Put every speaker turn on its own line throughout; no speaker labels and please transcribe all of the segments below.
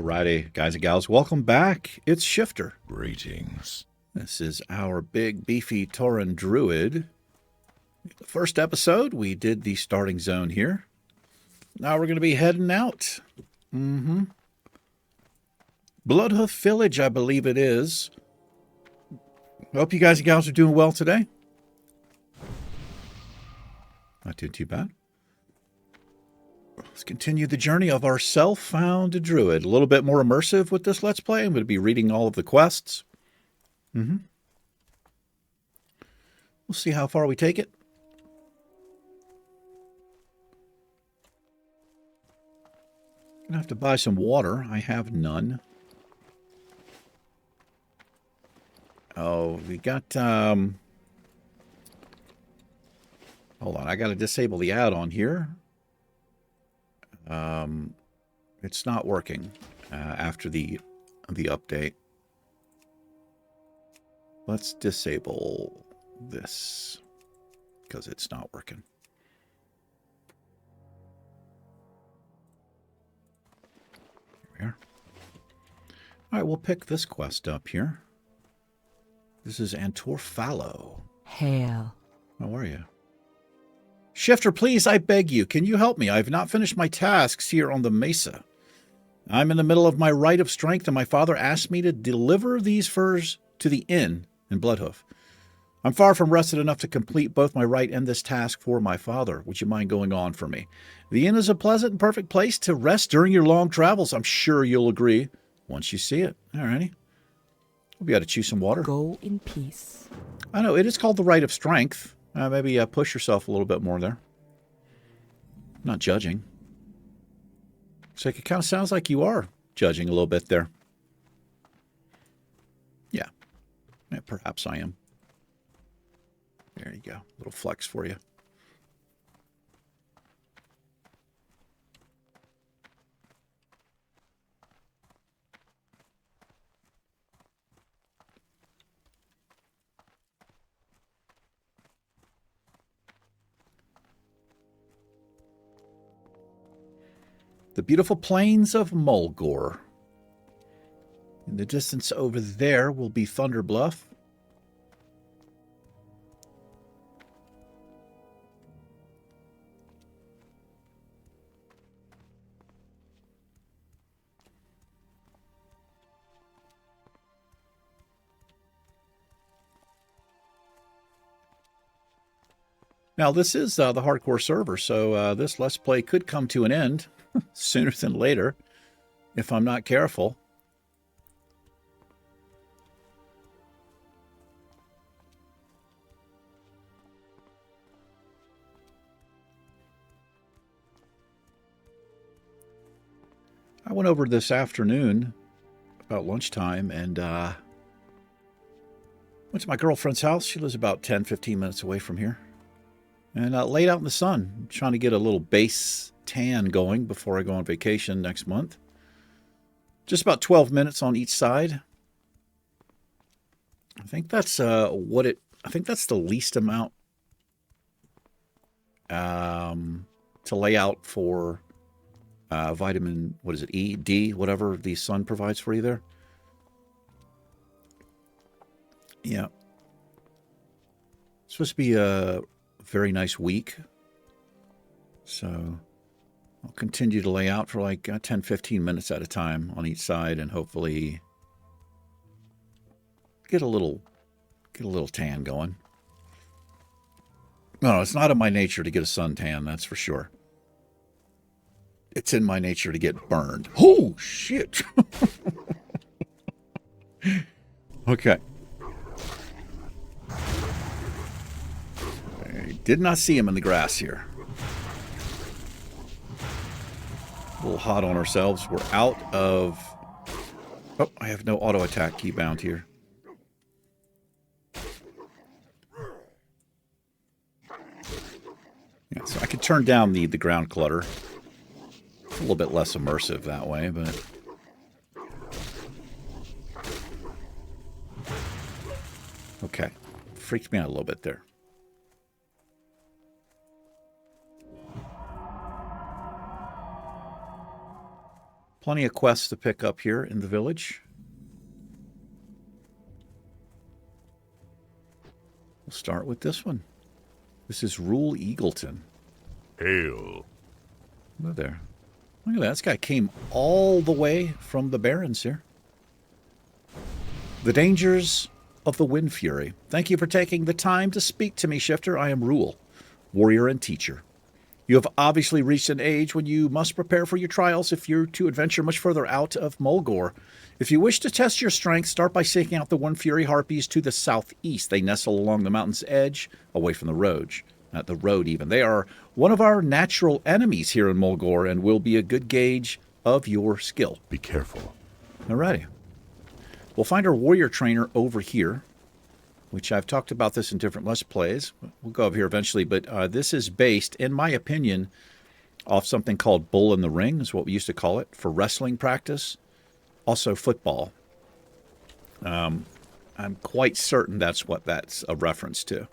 Alrighty, guys and gals, welcome back. It's Shifter.
Greetings.
This is our big, beefy Tauren Druid. The first episode, we did the starting zone here. Now we're going to be heading out. Bloodhoof Village, I believe it is. Hope you guys and gals are doing well today. Not doing too bad. Let's continue the journey of our self-found druid. A little bit more immersive with this Let's Play. I'm going to be reading all of the quests. We'll see how far we take it. Gonna have to buy some water. I have none. Oh, we got, hold on, I got to disable the add-on here. It's not working after the update. Let's disable this because it's not working. Here we are. All right, we'll pick this quest up here. This is Antorfallo.
Hail.
How are you? Shifter, please, I beg you, can you help me? I have not finished my tasks here on the Mesa. I'm in the middle of my rite of strength, and my father asked me to deliver these furs to the inn in Bloodhoof. I'm far from rested enough to complete both my rite and this task for my father. Would you mind going on for me? The inn is a pleasant and perfect place to rest during your long travels. I'm sure you'll agree once you see it. All righty. We'll be able to chew some water.
Go in peace.
I know, it is called the rite of strength. Maybe push yourself a little bit more there. Not judging. Looks like it kind of sounds like you are judging a little bit there. Yeah, perhaps I am. There you go. A little flex for you. The beautiful plains of Mulgore. In the distance over there will be Thunder Bluff. Now, this is the hardcore server, so this Let's Play could come to an end sooner than later, if I'm not careful. I went over this afternoon, about lunchtime, and went to my girlfriend's house. She lives about 10-15 minutes away from here. And laid out in the sun, trying to get a little base tan going before I go on vacation next month. Just about 12 minutes on each side. I think that's I think that's the least amount to lay out for vitamin, what is it, E, D, whatever the sun provides for you there. Yeah. It's supposed to be a very nice week. So I'll continue to lay out for like 10-15 minutes at a time on each side and hopefully get a little tan going. No, it's not in my nature to get a suntan, that's for sure. It's in my nature to get burned. Oh, shit. Okay. I did not see him in the grass here. A little hot on ourselves. We're out of... Oh, I have no auto attack key bound here. Yeah, so I could turn down the ground clutter. It's a little bit less immersive that way, but... Okay. Freaked me out a little bit there. Plenty of quests to pick up here in the village. We'll start with this one. This is Rule Eagleton.
Hail.
Look there. Look at that. This guy came all the way from the Barrens here. The dangers of the Wind Fury. Thank you for taking the time to speak to me, Shifter. I am Rule, warrior and teacher. You have obviously reached an age when you must prepare for your trials if you're to adventure much further out of Mulgore. If you wish to test your strength, start by seeking out the Wind Fury Harpies to the southeast. They nestle along the mountain's edge, away from the road. Not the road, even. They are one of our natural enemies here in Mulgore and will be a good gauge of your skill.
Be careful.
Alrighty. We'll find our warrior trainer over here, which I've talked about this in different Let's Plays. We'll go over here eventually, but this is based, in my opinion, off something called Bull in the Ring, is what we used to call it, for wrestling practice. Also football. I'm quite certain that's what that's a reference to.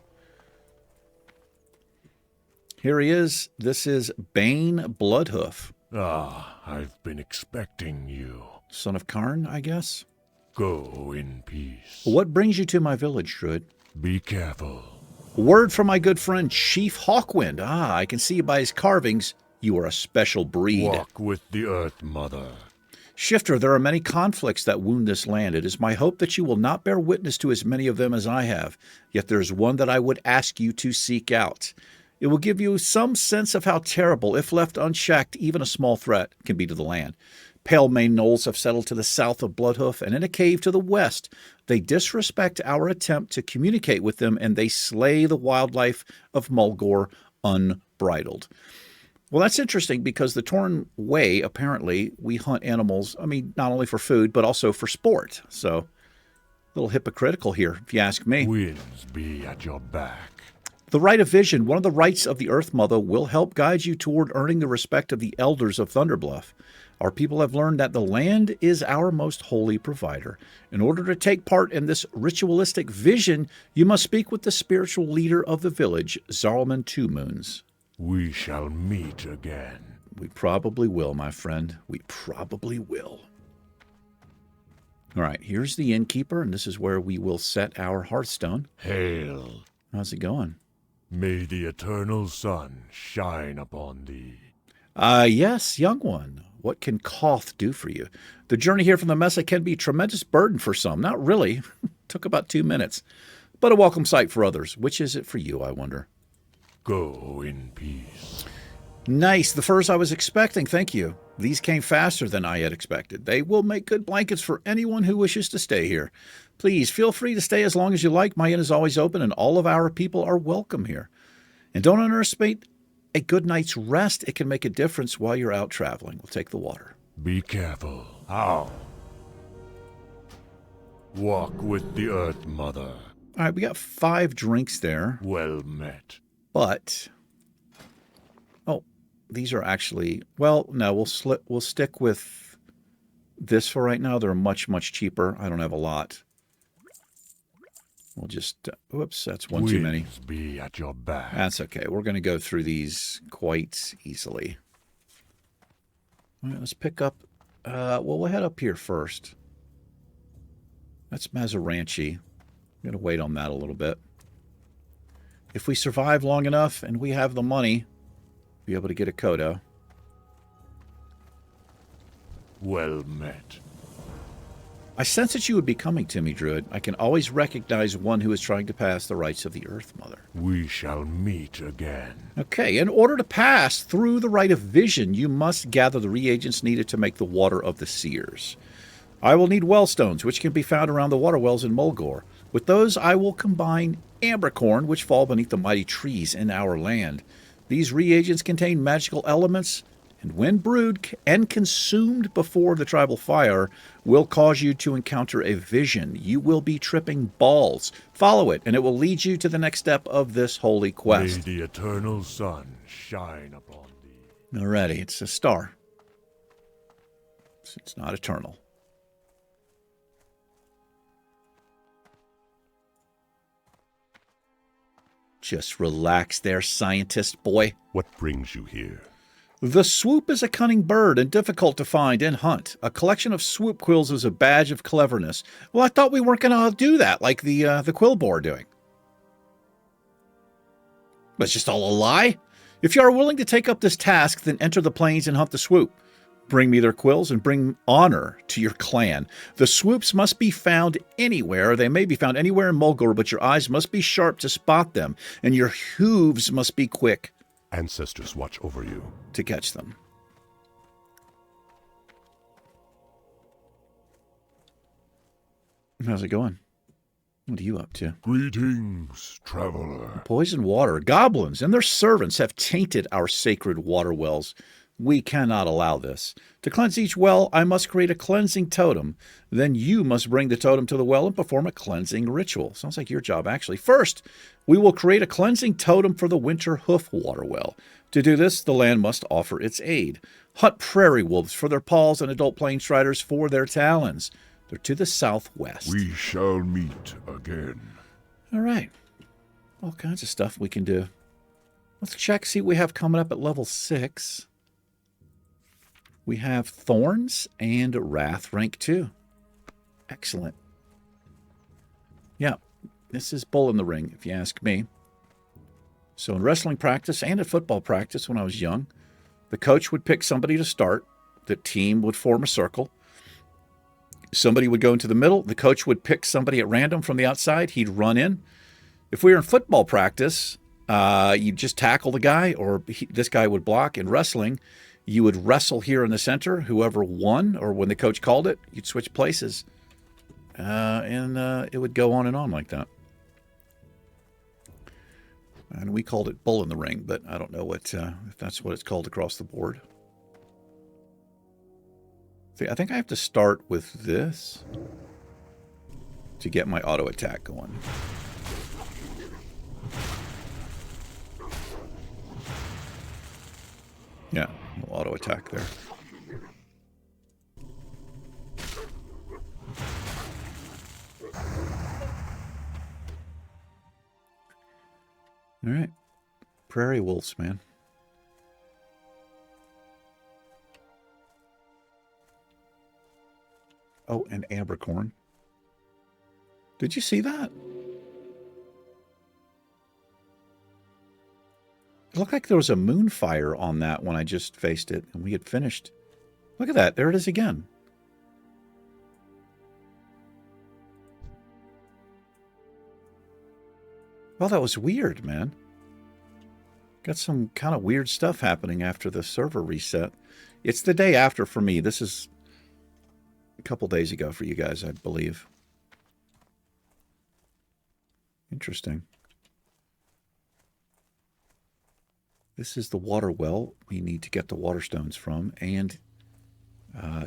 Here he is. This is Bane Bloodhoof.
Ah, I've been expecting you.
Son of Karn, I guess?
Go in peace.
What brings you to my village, Druid?
Be careful.
A word from my good friend Chief Hawkwind. Ah, I can see by his carvings you are a special breed.
Walk with the Earth Mother.
Shifter, there are many conflicts that wound this land. It is my hope that you will not bear witness to as many of them as I have. Yet there is one that I would ask you to seek out. It will give you some sense of how terrible, if left unchecked, even a small threat can be to the land. Pale Mane Knolls have settled to the south of Bloodhoof, and in a cave to the west, they disrespect our attempt to communicate with them, and they slay the wildlife of Mulgore unbridled. Well, that's interesting because the Tauren way, apparently, we hunt animals, I mean, not only for food, but also for sport. So, a little hypocritical here, if you ask me.
Winds be at your back.
The right of vision, one of the rights of the Earth Mother, will help guide you toward earning the respect of the elders of Thunderbluff. Our people have learned that the land is our most holy provider. In order to take part in this ritualistic vision, you must speak with the spiritual leader of the village, Zarlman Two Moons.
We shall meet again.
We probably will, my friend. We probably will. All right, here's the innkeeper, and this is where we will set our hearthstone.
Hail.
How's it going?
May the eternal sun shine upon thee.
Yes, young one. What can Koth do for you? The journey here from the Mesa can be a tremendous burden for some. Not really. Took about 2 minutes. But a welcome sight for others. Which is it for you, I wonder?
Go in peace.
Nice. The furs I was expecting. Thank you. These came faster than I had expected. They will make good blankets for anyone who wishes to stay here. Please feel free to stay as long as you like. My inn is always open, and all of our people are welcome here. And don't underestimate a good night's rest. It can make a difference while you're out traveling. We'll take the water.
Be careful. How? Walk with the Earth Mother.
All right, we got 5 drinks there.
Well met.
But, oh, these are actually, well, no, we'll stick with this for right now. They're much, much cheaper. I don't have a lot. We'll just, whoops, that's one too many.
Winds be at your back.
That's okay. We're going to go through these quite easily. All right, let's pick up, well, we'll head up here first. That's Mazaranchi. I'm going to wait on that a little bit. If we survive long enough and we have the money, we'll be able to get a Kodo.
Well met.
I sense that you would be coming to me, Druid. I can always recognize one who is trying to pass the rites of the Earth Mother.
We shall meet again.
Okay, in order to pass through the rite of vision, you must gather the reagents needed to make the water of the seers. I will need wellstones, which can be found around the water wells in Mulgore. With those, I will combine ambercorn, which fall beneath the mighty trees in our land. These reagents contain magical elements, and when brewed and consumed before the tribal fire, will cause you to encounter a vision. You will be tripping balls. Follow it, and it will lead you to the next step of this holy quest.
May the eternal sun shine upon thee.
Alrighty, it's a star. It's not eternal. Just relax there, scientist boy.
What brings you here?
The swoop is a cunning bird and difficult to find and hunt. A collection of swoop quills is a badge of cleverness. Well, I thought we weren't going to do that like the quill boar are doing. But it's just all a lie. If you are willing to take up this task, then enter the plains and hunt the swoop. Bring me their quills and bring honor to your clan. The swoops must be found anywhere. They may be found anywhere in Mulgore, but your eyes must be sharp to spot them, and your hooves must be quick.
Ancestors watch over you.
To catch them. How's it going? What are you up to?
Greetings, traveler.
Poison water. Goblins and their servants have tainted our sacred water wells. We cannot allow this. To cleanse each well, I must create a cleansing totem. Then you must bring the totem to the well and perform a cleansing ritual. Sounds like your job, actually. First, we will create a cleansing totem for the Winter Hoof water well. To do this, the land must offer its aid. Hunt prairie wolves for their paws and adult plain striders for their talons. They're to the southwest.
We shall meet again.
All right. All kinds of stuff we can do. Let's check, see what we have coming up at level 6. We have Thorns and Wrath rank 2. Excellent. Yeah, this is bull in the ring, if you ask me. So in wrestling practice and at football practice when I was young, the coach would pick somebody to start. The team would form a circle. Somebody would go into the middle. The coach would pick somebody at random from the outside. He'd run in. If we were in football practice, you'd just tackle the guy, or this guy would block. In wrestling, you would wrestle here in the center. Whoever won, or when the coach called it, you'd switch places. And it would go on and on like that. And we called it bull in the ring, but I don't know what if that's what it's called across the board. I think I have to start with this to get my auto attack going. Yeah, auto attack there. All right. Prairie wolves, man. Oh, and Abercorn. Did you see that? It looked like there was a moonfire on that when I just faced it, and we had finished. Look at that. There it is again. Well, that was weird, man. Got some kind of weird stuff happening after the server reset. It's the day after for me. This is a couple days ago for you guys, I believe. Interesting. This is the water well we need to get the water stones from and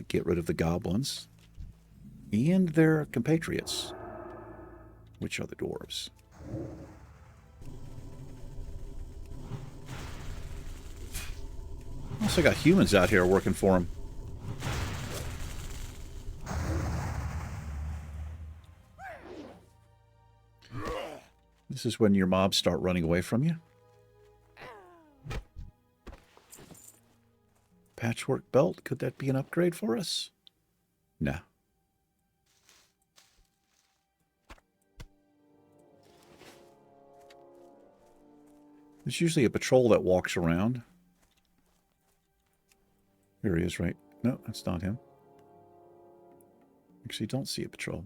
get rid of the goblins and their compatriots, which are the dwarves. Also got humans out here working for them. This is when your mobs start running away from you. Patchwork belt. Could that be an upgrade for us? No. There's usually a patrol that walks around. Here he is, right? No, that's not him. Actually, don't see a patrol.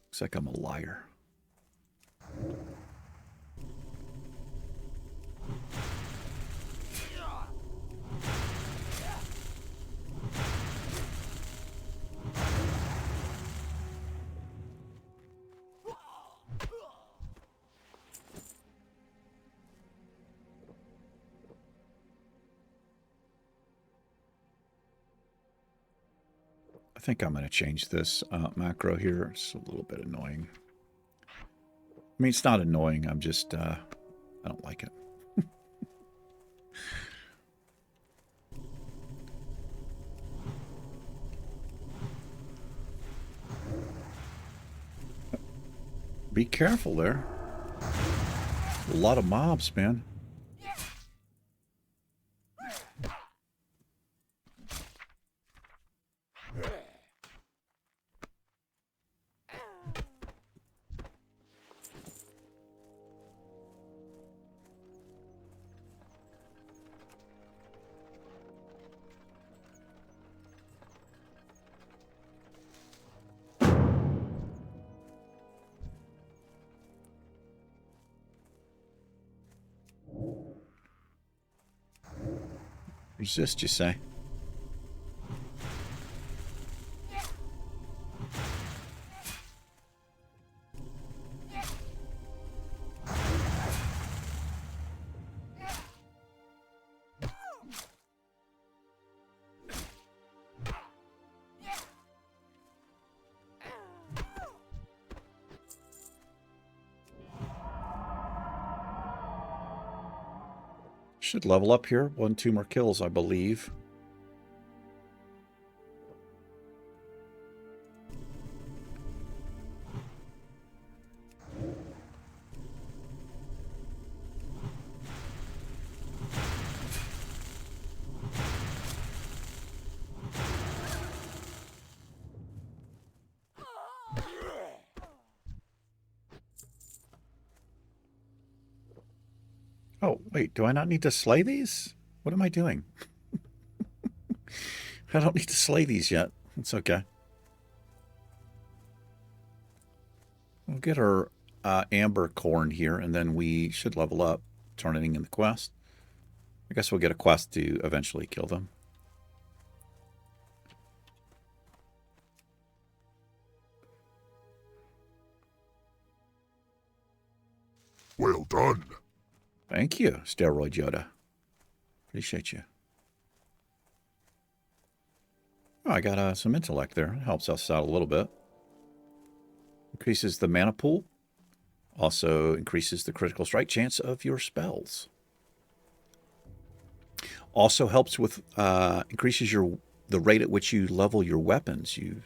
Looks like I'm a liar. I think I'm going to change this macro here. It's a little bit annoying. I mean, it's not annoying. I'm just, I don't like it. Be careful there. A lot of mobs, man. Resist, you say? Should level up here. 2 more kills, I believe. Oh, wait, do I not need to slay these? What am I doing? I don't need to slay these yet. It's okay. We'll get our amber corn here, and then we should level up, turning in the quest. I guess we'll get a quest to eventually kill them.
Well done.
Thank you, Steroid Yoda. Appreciate you. Oh, I got some intellect there. It helps us out a little bit. Increases the mana pool. Also increases the critical strike chance of your spells. Also helps with increases the rate at which you level your weapons. You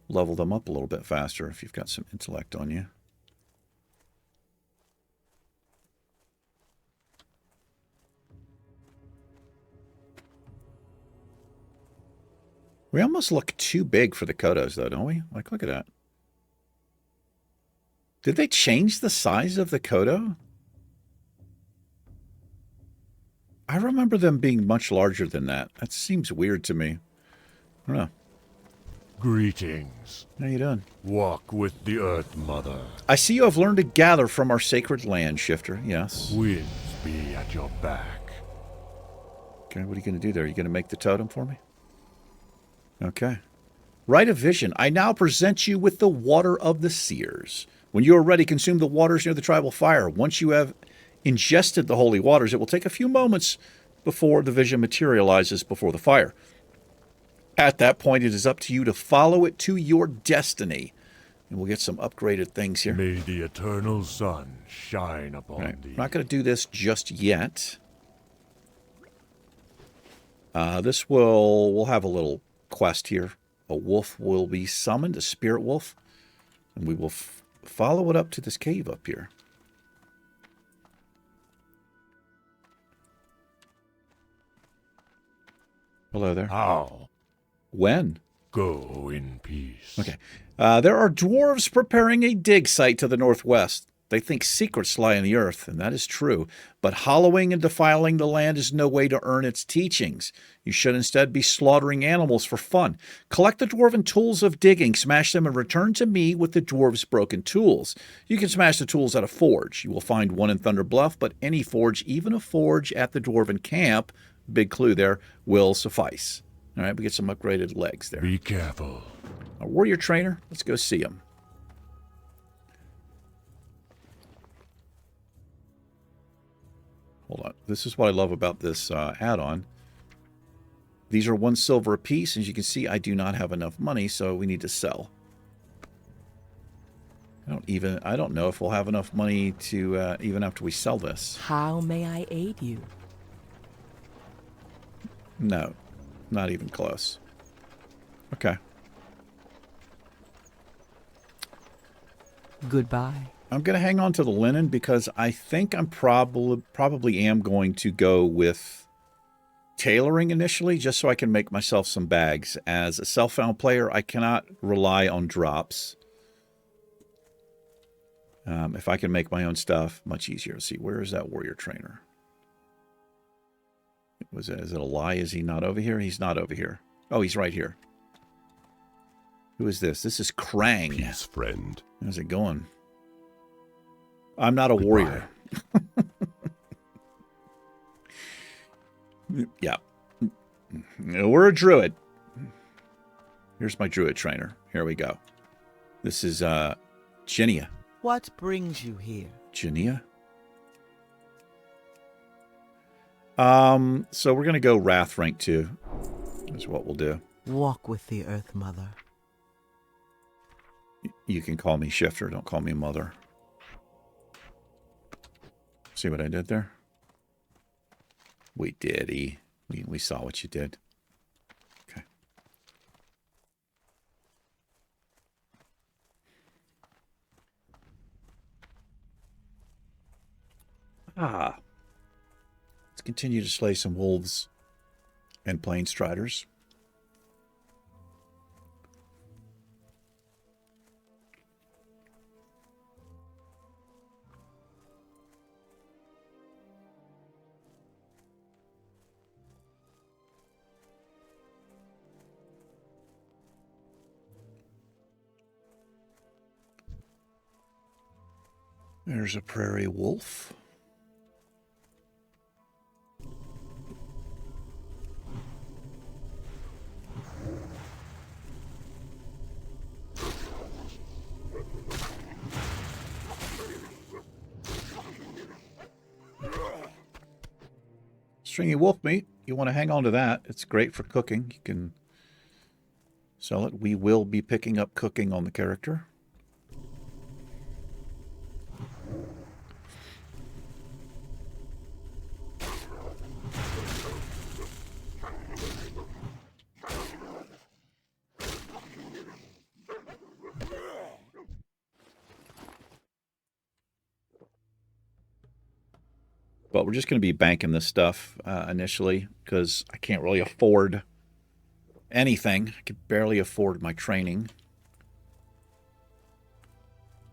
level them up a little bit faster if you've got some intellect on you. We almost look too big for the Kodos, though, don't we? Like, look at that. Did they change the size of the Kodo? I remember them being much larger than that. That seems weird to me. I don't know.
Greetings.
How you doing?
Walk with the Earth Mother.
I see you have learned to gather from our sacred land, Shifter. Yes.
Winds be at your back.
Okay, what are you going to do there? Are you going to make the totem for me? Okay. Rite of Vision. I now present you with the Water of the Seers. When you are ready, consume the waters near the tribal fire. Once you have ingested the holy waters, it will take a few moments before the vision materializes before the fire. At that point, it is up to you to follow it to your destiny. And we'll get some upgraded things here.
May the eternal sun shine upon thee.
I'm not going to do this just yet. We'll have a little quest here. A wolf will be summoned, a spirit wolf, and we will follow it up to this cave up here. Hello there.
How?
When?
Go in peace.
Okay. There are dwarves preparing a dig site to the northwest. They think secrets lie in the earth, and that is true. But hollowing and defiling the land is no way to earn its teachings. You should instead be slaughtering animals for fun. Collect the dwarven tools of digging, smash them, and return to me with the dwarves' broken tools. You can smash the tools at a forge. You will find one in Thunder Bluff, but any forge, even a forge at the dwarven camp, big clue there, will suffice. All right, we get some upgraded legs there.
Be careful.
A warrior trainer, let's go see him. Hold on. This is what I love about this add-on. These are 1 silver a piece. As you can see, I do not have enough money, so we need to sell. I don't know if we'll have enough money to even after we sell this.
How may I aid you?
No, not even close. Okay.
Goodbye.
I'm going to hang on to the linen because I think I'm probably am going to go with tailoring initially, just so I can make myself some bags. As a self-found player, I cannot rely on drops. If I can make my own stuff, much easier. Let's see, where is that warrior trainer? Is it a lie? Is he not over here? He's not over here. Oh, he's right here. Who is this? This is Krang.
Peace, friend.
How's it going? I'm not a warrior. Yeah. We're a druid. Here's my druid trainer. Here we go. This is Genia.
What brings you here?
Genia? So we're gonna go Wrath rank 2. Is what we'll do.
Walk with the Earth Mother.
You can call me Shifter, don't call me Mother. See what I did there? We did, E. We saw what you did. Okay. Let's continue to slay some wolves and plain striders. There's a prairie wolf. Stringy wolf meat. You want to hang on to that. It's great for cooking. You can sell it. We will be picking up cooking on the character. But we're just going to be banking this stuff initially because I can't really afford anything. I can barely afford my training.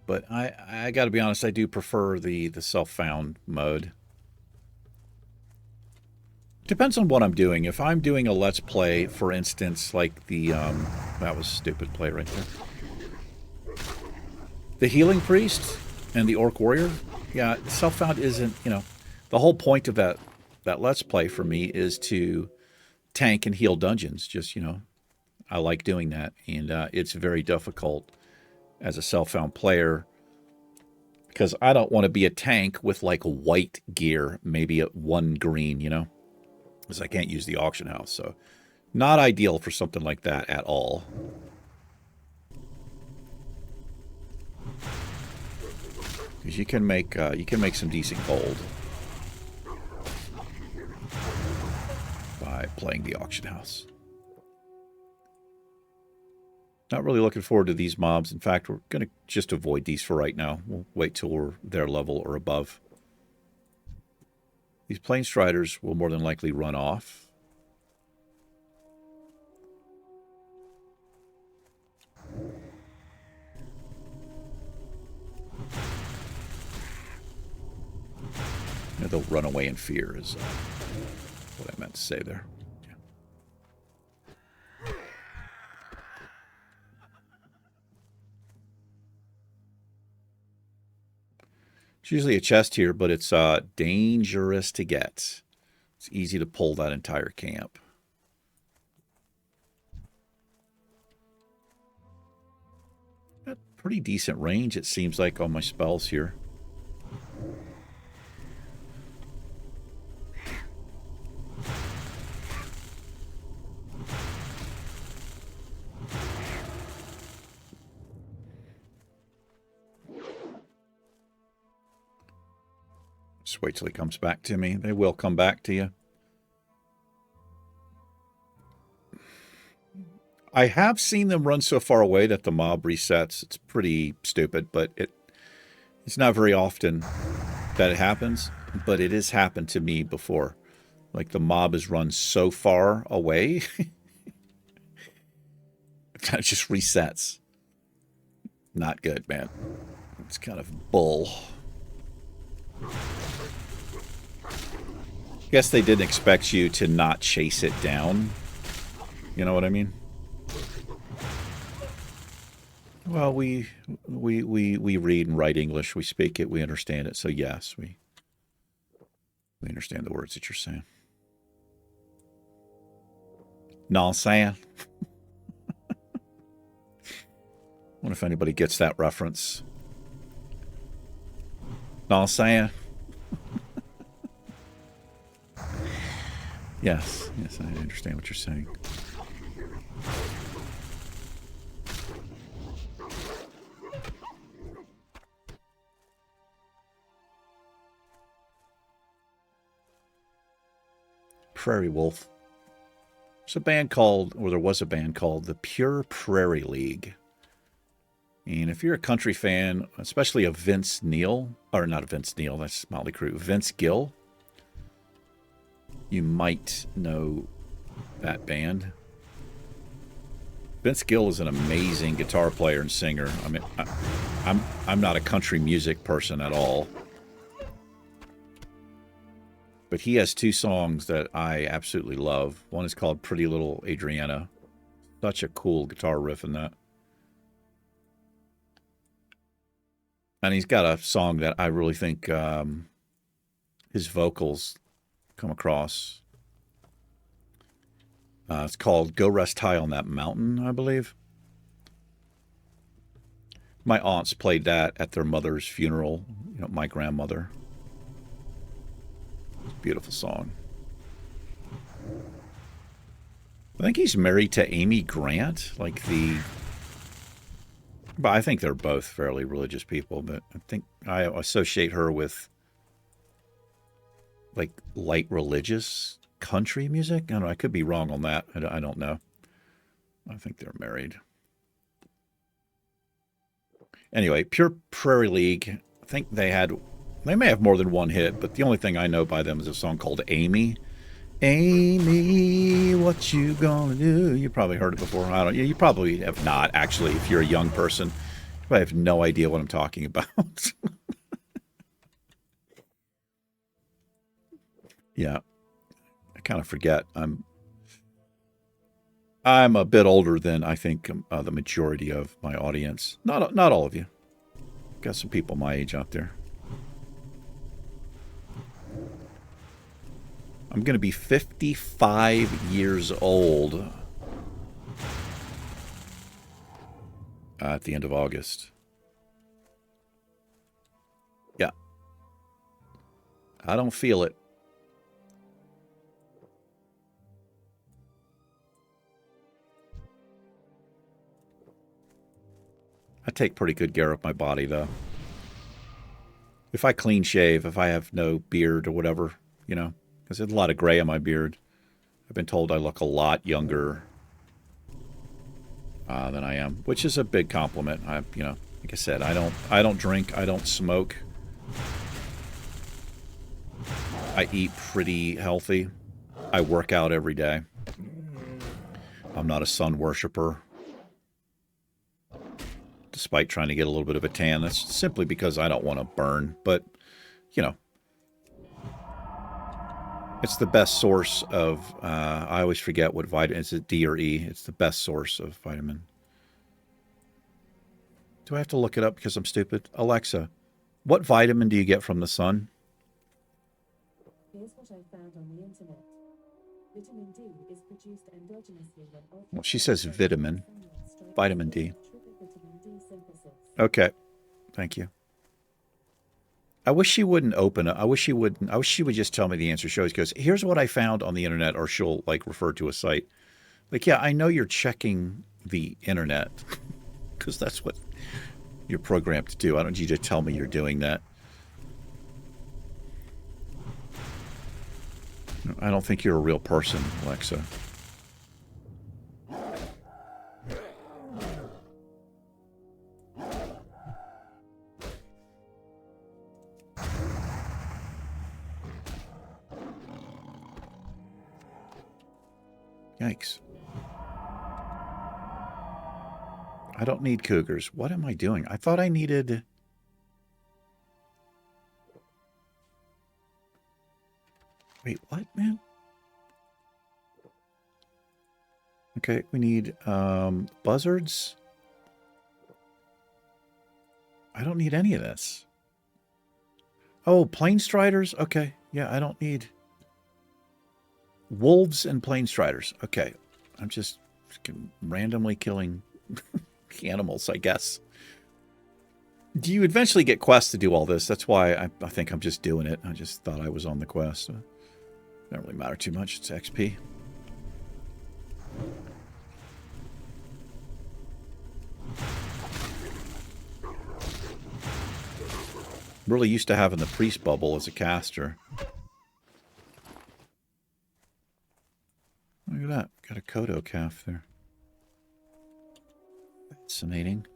But I got to be honest, I do prefer the self-found mode. Depends on what I'm doing. If I'm doing a Let's Play, for instance, like the... that was a stupid play right there. The Healing Priest and the Orc Warrior. Yeah, self-found isn't, you know... The whole point of that Let's Play for me is to tank and heal dungeons. Just, you know, I like doing that. And it's very difficult as a self-found player because I don't want to be a tank with like white gear, maybe at 1 green, you know, because I can't use the auction house. So not ideal for something like that at all. Because you can make some decent gold by playing the auction house. Not really looking forward to these mobs. In fact, we're going to just avoid these for right now. We'll wait till we're their level or above. These plain striders will more than likely run off. Yeah, they'll run away in fear is what I meant to say there. Yeah. It's usually a chest here, but it's dangerous to get. It's easy to pull that entire camp. Got pretty decent range, it seems like, on my spells here. Just wait till he comes back to me. They will come back to you. I have seen them run so far away that the mob resets. It's pretty stupid, but it's not very often that it happens. But it has happened to me before. Like the mob has run so far away that it just resets. Not good, man. It's kind of bull. Guess they didn't expect you to not chase it down. You know what I mean? Well, we read and write English. We speak it. We understand it. So yes, we understand the words that you're saying. Know what I'm saying? Wonder if anybody gets that reference. Know what I'm saying? Yes, I understand what you're saying. Prairie Wolf. There's a band called, or there was a band called the Pure Prairie League. And if you're a country fan, especially of Vince Neil, or not Vince Neil, that's Motley Crue, Vince Gill, you might know that band. Vince Gill is an amazing guitar player and singer. I mean, I'm not a country music person at all, but he has two songs that I absolutely love. One is called Pretty Little Adriana. Such a cool guitar riff in that. And he's got a song that I really think his vocals come across. It's called Go Rest High on That Mountain, I believe. My aunts played that at their mother's funeral, you know, my grandmother. Beautiful song. I think he's married to Amy Grant, like the... But I think they're both fairly religious people, but I think I associate her with like light religious country music. I don't know. I could be wrong on that. I don't know. I think they're married. Anyway, Pure Prairie League. I think they may have more than one hit, but the only thing I know by them is a song called Amy. Amy, what you gonna do? You probably heard it before. I don't. You probably have not, actually. If you're a young person, you probably have no idea what I'm talking about. Yeah, I kind of forget. I'm a bit older than I think the majority of my audience. Not all of you. Got some people my age out there. I'm going to be 55 years old at the end of August. Yeah. I don't feel it. I take pretty good care of my body, though. If I clean shave, if I have no beard or whatever, you know, because there's a lot of gray on my beard. I've been told I look a lot younger than I am, which is a big compliment. You know, like I said, I don't drink, I don't smoke. I eat pretty healthy. I work out every day. I'm not a sun worshiper, despite trying to get a little bit of a tan. That's simply because I don't want to burn. But, you know, it's the best source of, I always forget what vitamin, is it D or E? It's the best source of vitamin. Do I have to look it up because I'm stupid? Alexa, what vitamin do you get from the sun?
Here's what I found on the internet. Vitamin D is produced endogenously when
Well, she says vitamin. Vitamin D. Okay. Thank you. I wish she wouldn't open it. I wish she would just tell me the answer. She always goes, here's what I found on the internet, or she'll like refer to a site. Like, yeah, I know you're checking the internet because that's what you're programmed to do. I don't need you to tell me you're doing that. I don't think you're a real person, Alexa. Yikes. I don't need cougars. What am I doing? I thought I needed... Wait, what, man? Okay, we need buzzards. I don't need any of this. Oh, plain striders? Okay. Yeah, I don't need... Wolves and plain striders. Okay. I'm just randomly killing animals, I guess. Do you eventually get quests to do all this? That's why I think I'm just doing it. I just thought I was on the quest. Don't really matter too much. It's XP. Really used to having the priest bubble as a caster. Look at that. Got a Kodo calf there. Fascinating.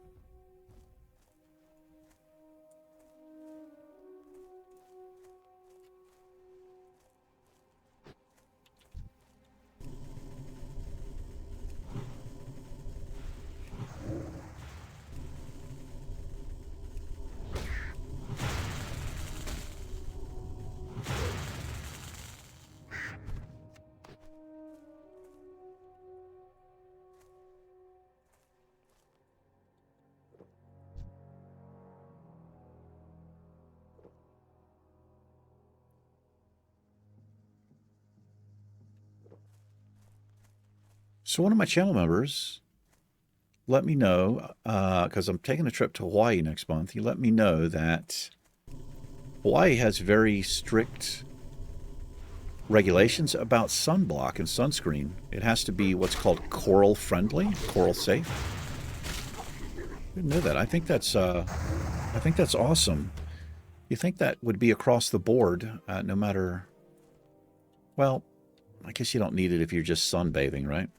So one of my channel members let me know, because I'm taking a trip to Hawaii next month, he let me know that Hawaii has very strict regulations about sunblock and sunscreen. It has to be what's called coral friendly, coral safe. Didn't know that. I think that's awesome. You think that would be across the board, no matter, well, I guess you don't need it if you're just sunbathing, right?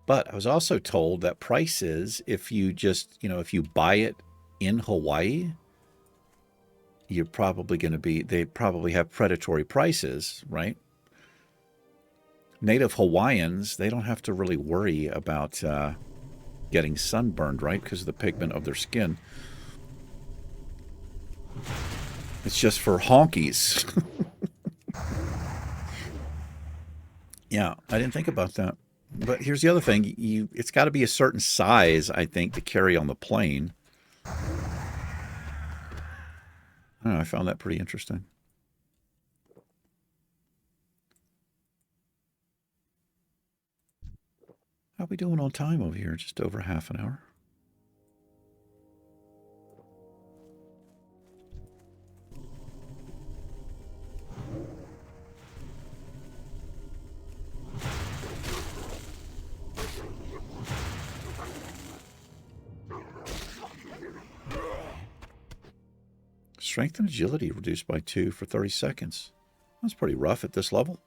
But I was also told that prices, if you just, if you buy it in Hawaii, you're probably going to be, they probably have predatory prices, right? Native Hawaiians, they don't have to really worry about getting sunburned, right? Because of the pigment of their skin. It's just for honkies. Yeah, I didn't think about that. But here's the other thing. It's got to be a certain size, I think, to carry on the plane. I don't know, I found that pretty interesting. How are we doing on time over here? Just over half an hour. Strength and agility reduced by 2 for 30 seconds. That's pretty rough at this level.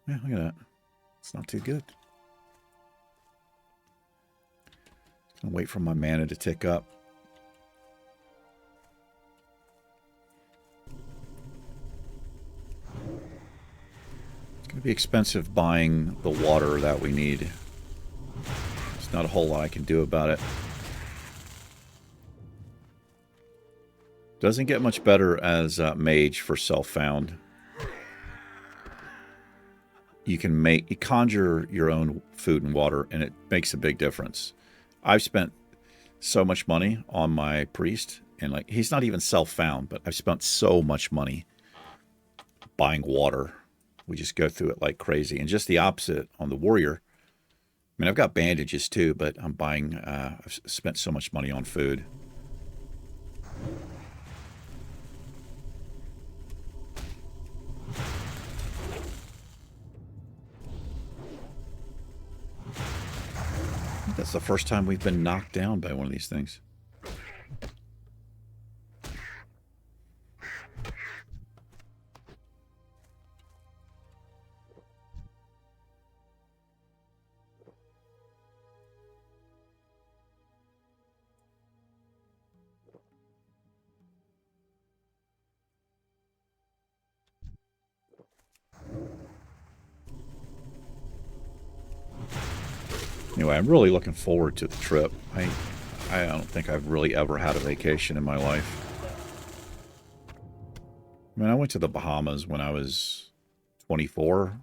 Yeah, look at that. It's not too good. Gonna wait for my mana to tick up. It's gonna be expensive buying the water that we need. There's not a whole lot I can do about it. Doesn't get much better as mage for self-found. You conjure your own food and water, and it makes a big difference. I've spent so much money on my priest, and like he's not even self-found, but I've spent so much money buying water. We just go through it like crazy. And just the opposite on the warrior. I mean, I've got bandages too, but I've spent so much money on food. That's the first time we've been knocked down by one of these things. Anyway, I'm really looking forward to the trip. I don't think I've really ever had a vacation in my life. I mean, I went to the Bahamas when I was 24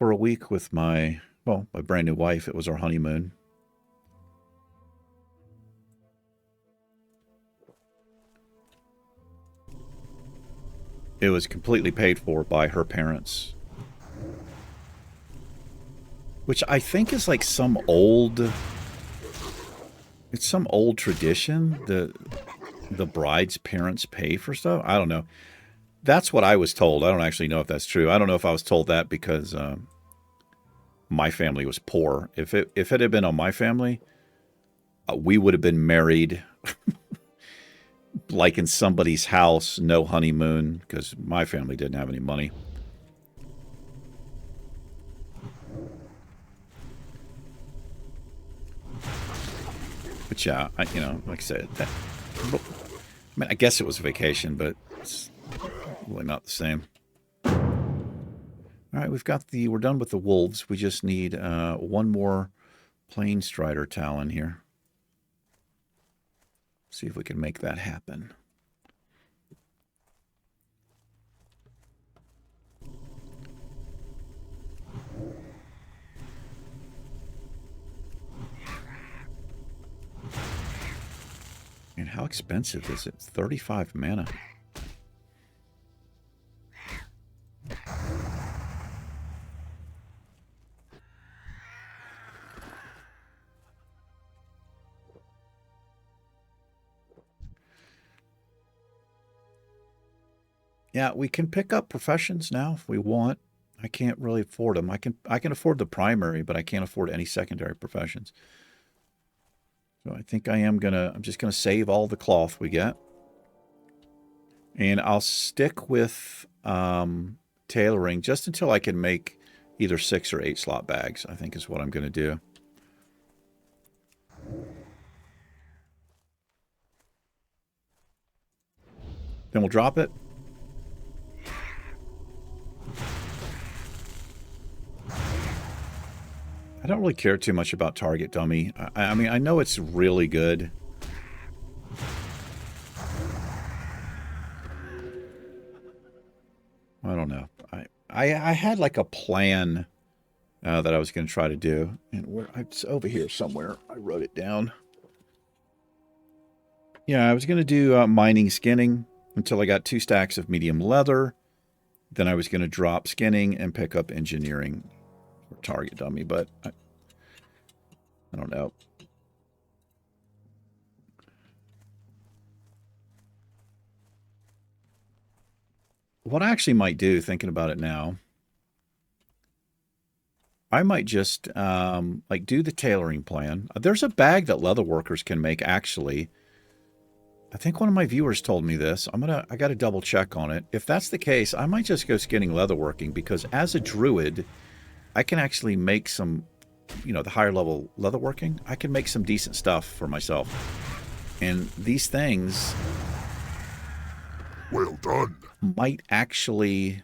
for a week with my brand new wife. It was our honeymoon. It was completely paid for by her parents. Which I think is like some old... It's some old tradition. The bride's parents pay for stuff. I don't know. That's what I was told. I don't actually know if that's true. I don't know if I was told that because my family was poor. If it had been on my family, we would have been married like in somebody's house, no honeymoon, because my family didn't have any money. But yeah, you know, like I said, I mean, I guess it was a vacation, but it's really not the same. All right, we're done with the wolves. We just need one more Plain Strider Talon here. See if we can make that happen. And how expensive is it? 35 mana. Yeah, we can pick up professions now if we want. I can't really afford them. I can afford the primary, but I can't afford any secondary professions. So I think I'm just gonna save all the cloth we get. And I'll stick with tailoring just until I can make either 6 or 8 slot bags, I think is what I'm gonna do. Then we'll drop it. I don't really care too much about Target Dummy. I mean, I know it's really good. I don't know. I had like a plan that I was going to try to do. And it's over here somewhere. I wrote it down. Yeah, I was going to do mining skinning until I got 2 stacks of medium leather. Then I was going to drop skinning and pick up engineering. Target Dummy, but I don't know. What I actually might do, thinking about it now, I might just like do the tailoring plan. There's a bag that leather workers can make actually. I think one of my viewers told me this. I got to double check on it. If that's the case, I might just go skinning leatherworking because as a druid, I can actually make some, you know, the higher level leatherworking. I can make some decent stuff for myself. And these things...
Well done.
Might actually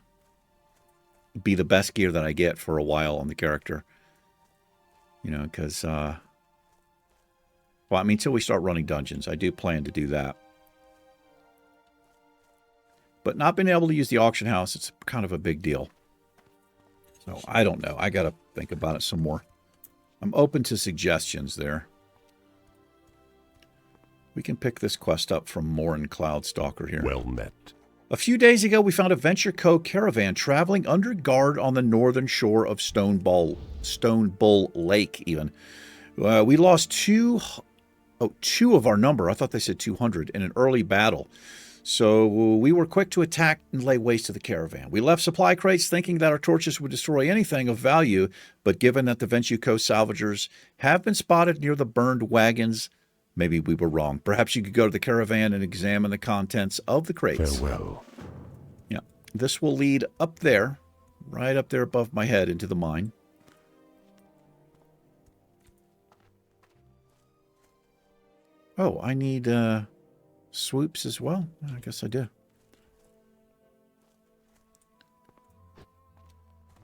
be the best gear that I get for a while on the character. You know, because... well, I mean, until we start running dungeons. I do plan to do that. But not being able to use the auction house, it's kind of a big deal. So, I don't know. I got to think about it some more. I'm open to suggestions there. We can pick this quest up from Morin Cloudstalker here.
Well met.
A few days ago, we found a Venture Co. caravan traveling under guard on the northern shore of Stone Bull Lake, even. We lost two of our number. I thought they said 200 in an early battle. So we were quick to attack and lay waste to the caravan. We left supply crates thinking that our torches would destroy anything of value, but given that the Ventuco salvagers have been spotted near the burned wagons, maybe we were wrong. Perhaps you could go to the caravan and examine the contents of the crates.
Farewell.
Yeah, this will lead up there, right up there above my head into the mine. Oh, I need... swoops as well? I guess I do.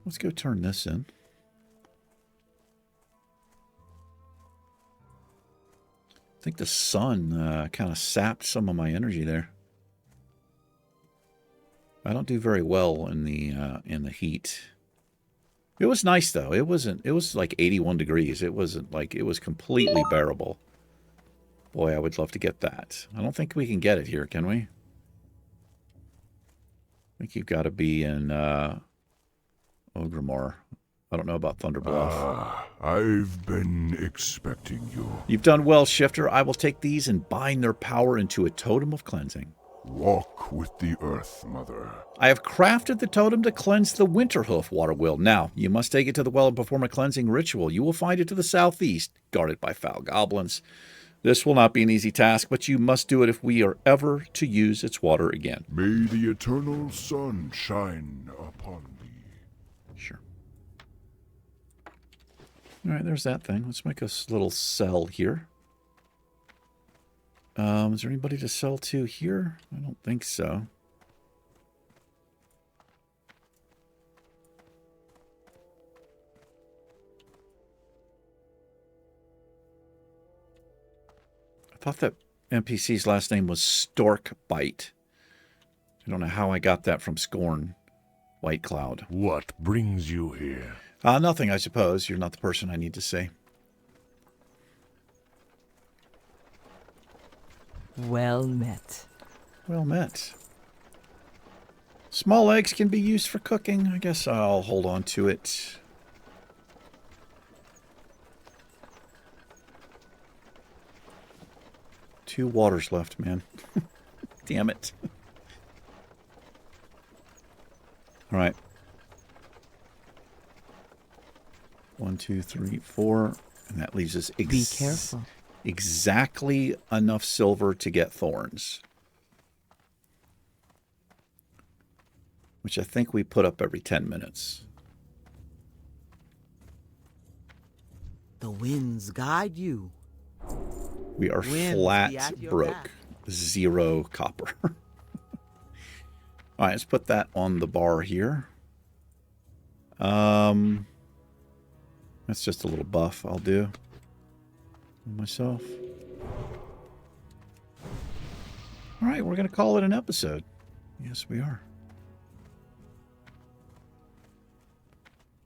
Let's go turn this in. I think the sun kind of sapped some of my energy there. I don't do very well in the heat. It was nice though. It was like 81 degrees. It wasn't like it was completely bearable. Boy, I would love to get that. I don't think we can get it here, can we? I think you've got to be in Ogrimmar. I don't know about Thunderbluff.
I've been expecting you.
You've done well, Shifter. I will take these and bind their power into a totem of cleansing.
Walk with the Earth Mother.
I have crafted the totem to cleanse the Winterhoof water wheel. Now, you must take it to the well and perform a cleansing ritual. You will find it to the southeast, guarded by foul goblins. This will not be an easy task, but you must do it if we are ever to use its water again.
May the eternal sun shine upon thee.
Sure. All right, there's that thing. Let's make a little cell here. Is there anybody to sell to here? I don't think so. I thought that NPC's last name was Storkbite. I don't know how I got that from Scorn White Cloud.
What brings you here?
Nothing, I suppose. You're not the person I need to see.
Well met.
Well met. Small eggs can be used for cooking. I guess I'll hold on to it. Two waters left, man. Damn it. All right. 1, 2, 3, 4. And that leaves us
Be careful.
Exactly enough silver to get thorns. Which I think we put up every 10 minutes.
The winds guide you.
We are
Winds be
flat
at your
broke.
back.
0 copper. All right, let's put that on the bar here. That's just a little buff I'll do myself. All right, we're going to call it an episode. Yes, we are.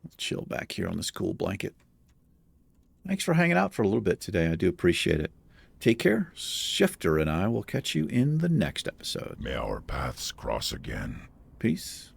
Let's chill back here on this cool blanket. Thanks for hanging out for a little bit today. I do appreciate it. Take care. Shifter and I will catch you in the next episode.
May our paths cross again.
Peace.